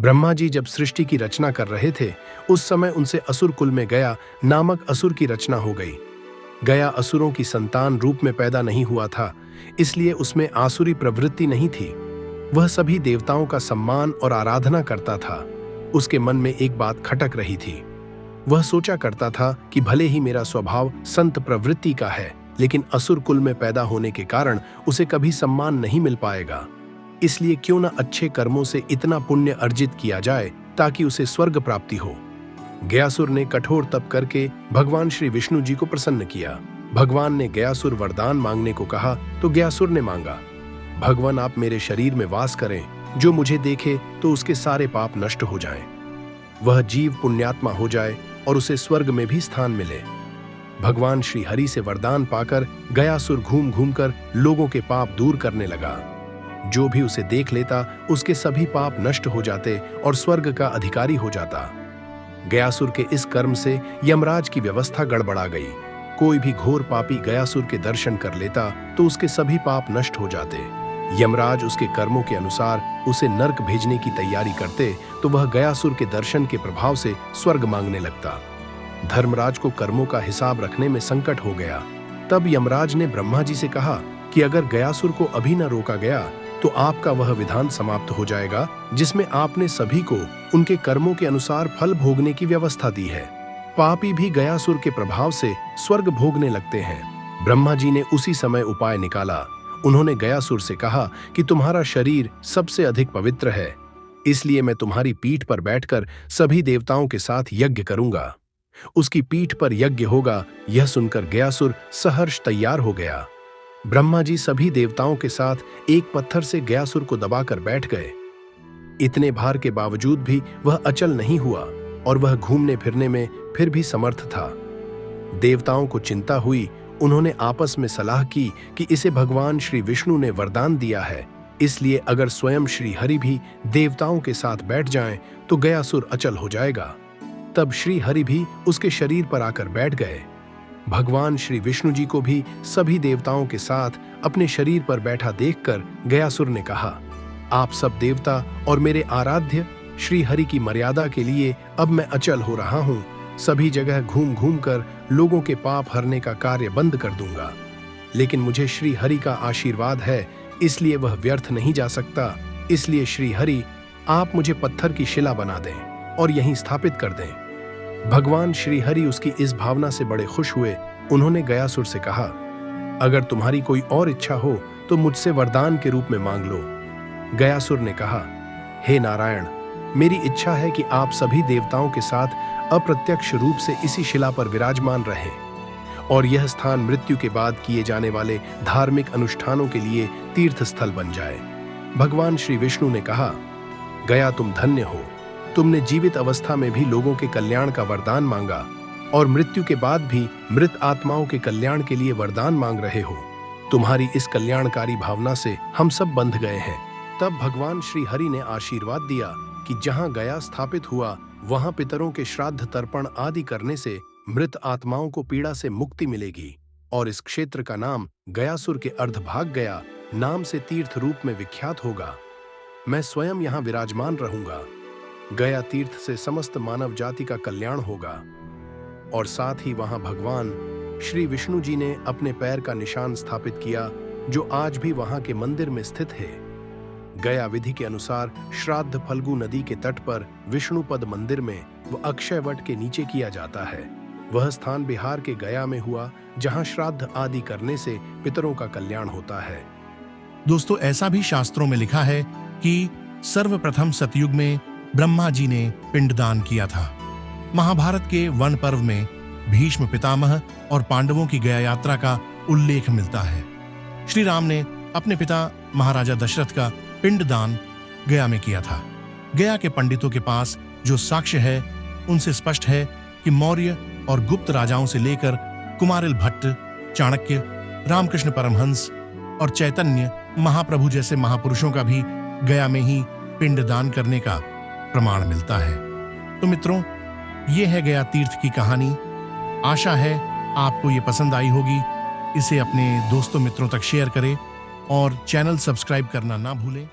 ब्रह्मा जी जब सृष्टि की रचना कर रहे थे, उस समय उनसे असुर कुल में गया नामक असुर की रचना हो गई। गया असुरों की संतान रूप में पैदा नहीं हुआ था, इसलिए उसमें आसुरी प्रवृत्ति नहीं थी। वह सभी देवताओं का सम्मान और आराधना करता था। उसके मन में एक बात खटक रही थी। वह सोचा करता था कि भले ही मेरा स्वभाव संत प्रवृत्ति का है, लेकिन असुर कुल में पैदा होने के कारण उसे कभी सम्मान नहीं मिल पाएगा। इसलिए क्यों न अच्छे कर्मों से इतना पुण्य अर्जित किया जाए ताकि उसे स्वर्ग प्राप्ति हो। गयासुर ने कठोर तप करके भगवान श्री विष्णु जी को प्रसन्न किया। भगवान ने गयासुर वरदान मांगने को कहा तो गयासुर ने मांगा, भगवान आप मेरे शरीर में वास करें, जो मुझे देखे तो उसके सारे पाप नष्ट हो जाएं। वह जीव पुण्यात्मा हो जाए और उसे स्वर्ग में भी स्थान मिले। भगवान श्री हरि से वरदान पाकर गयासुर घूम घूम कर लोगों के पाप दूर करने लगा। जो भी उसे देख लेता उसके सभी पाप नष्ट हो जाते और स्वर्ग का अधिकारी हो जाता। गयासुर के इस कर्म से यमराज की व्यवस्था गड़बड़ा गई। कोई भी घोर पापी गयासुर के दर्शन कर लेता तो उसके सभी पाप नष्ट हो जाते। यमराज उसके कर्मों के अनुसार उसे नरक भेजने की तैयारी करते तो वह गयासुर के दर्शन के प्रभाव से स्वर्ग मांगने लगता। धर्मराज को कर्मों का हिसाब रखने में संकट हो गया। तब यमराज ने ब्रह्मा जी से कहा कि अगर गयासुर को अभी न रोका गया तो आपका वह विधान समाप्त हो जाएगा जिसमें आपने सभी को उनके कर्मों के अनुसार फल भोगने की व्यवस्था दी है। पापी भी गयासुर के प्रभाव से स्वर्ग भोगने लगते हैं। ब्रह्मा जी ने उसी समय उपाय निकाला। उन्होंने गयासुर से कहा कि तुम्हारा शरीर सबसे अधिक पवित्र है, इसलिए मैं तुम्हारी पीठ पर बैठकर सभी देवताओं के साथ यज्ञ करूंगा। उसकी पीठ पर यज्ञ होगा। यह सुनकर गयासुर सहर्ष तैयार हो गया। ब्रह्मा जी सभी देवताओं के साथ एक पत्थर से गयासुर को दबाकर बैठ गए। इतने भार के बावजूद भी वह अचल नहीं हुआ और वह घूमने फिरने में फिर भी समर्थ था। देवताओं को चिंता हुई। उन्होंने आपस में सलाह की कि इसे भगवान श्री विष्णु ने वरदान दिया है, इसलिए अगर स्वयं श्री हरि भी देवताओं के साथ बैठ जाएं तो गयासुर अचल हो जाएगा। तब श्री हरि भी उसके शरीर पर आकर बैठ गए। भगवान श्री विष्णु जी को भी सभी देवताओं के साथ अपने शरीर पर बैठा देखकर गयासुर ने कहा, आप सब देवता और मेरे आराध्य श्री हरि की मर्यादा के लिए अब मैं अचल हो रहा हूँ। सभी जगह घूम घूम कर लोगों के पाप हरने का कार्य बंद कर दूंगा, लेकिन मुझे श्री हरि का आशीर्वाद है, इसलिए वह व्यर्थ नहीं जा सकता। इसलिए श्री हरि आप मुझे पत्थर की शिला बना दें और यहीं स्थापित कर दें। भगवान श्री हरि उसकी इस भावना से बड़े खुश हुए। उन्होंने गयासुर से कहा, अगर तुम्हारी कोई और इच्छा हो तो मुझसे वरदान के रूप में मांग लो। गयासुर ने कहा, हे नारायण, मेरी इच्छा है कि आप सभी देवताओं के साथ अप्रत्यक्ष रूप से इसी शिला पर विराजमान रहें और यह स्थान मृत्यु के बाद किए जाने वाले धार्मिक अनुष्ठानों के लिए तीर्थ स्थल बन जाए। भगवान श्री विष्णु ने कहा, गया तुम धन्य हो। तुमने जीवित अवस्था में भी लोगों के कल्याण का वरदान मांगा और मृत्यु के बाद भी मृत आत्माओं के कल्याण के लिए वरदान मांग रहे हो। तुम्हारी इस कल्याणकारी भावना से हम सब बंध गए हैं। तब भगवान श्री हरि ने आशीर्वाद दिया कि जहां गया स्थापित हुआ वहां पितरों के श्राद्ध तर्पण आदि करने से मृत आत्माओं को पीड़ा से मुक्ति मिलेगी और इस क्षेत्र का नाम गयासुर के अर्धभाग गया नाम से तीर्थ रूप में विख्यात होगा। मैं स्वयं यहाँ विराजमान रहूंगा। गया तीर्थ से समस्त मानव जाति का कल्याण होगा और साथ ही वहां भगवान श्री विष्णु जी ने अपने पैर का निशान स्थापित किया, जो आज भी वहां के मंदिर में स्थित है। गया विधि के अनुसार श्राद्ध फल्गु नदी के तट पर विष्णुपद मंदिर में व अक्षय वट के नीचे किया जाता है। वह स्थान बिहार के गया में हुआ जहां श्राद्ध आदि करने से पितरों का कल्याण होता है। दोस्तों, ऐसा भी शास्त्रों में लिखा है कि सर्वप्रथम सतयुग में ब्रह्मा जी ने पिंडदान किया था। महाभारत के वन पर्व में भीष्म पितामह और पांडवों की गया यात्रा का उल्लेख मिलता है। श्री राम ने अपने पिता महाराजा दशरथ का पिंडदान गया में किया था। गया के पंडितों के पास जो साक्ष्य है उनसे स्पष्ट है कि मौर्य और गुप्त राजाओं से लेकर कुमारिल भट्ट, चाणक्य, रामकृष्ण परमहंस और चैतन्य महाप्रभु जैसे महापुरुषों का भी गया में ही पिंडदान करने का प्रमाण मिलता है। तो मित्रों, ये है गया तीर्थ की कहानी। आशा है आपको ये पसंद आई होगी। इसे अपने दोस्तों मित्रों तक शेयर करें और चैनल सब्सक्राइब करना ना भूलें।